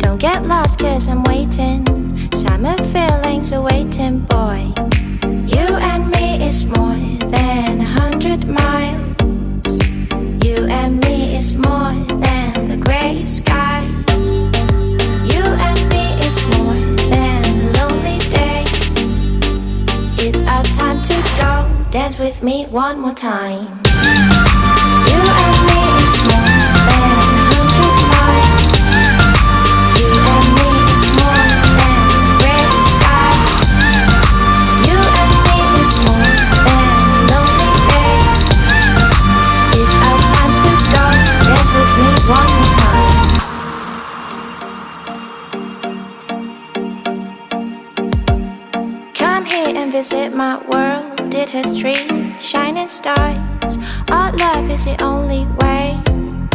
Don't get lost cause I'm waiting. Summer feelings are waiting, boy. You and me is more than 100 miles. You and me is more than the gray sky. You and me is more than lonely days. It's our time to go. Dance with me one more time. You and me is more than 100 miles. You and me is more than gray sky. You and me is more than lonely days. It's our time to go. Dance with me one more time. Come here and visit my world. It has trees, shining stars. Our love is the only way.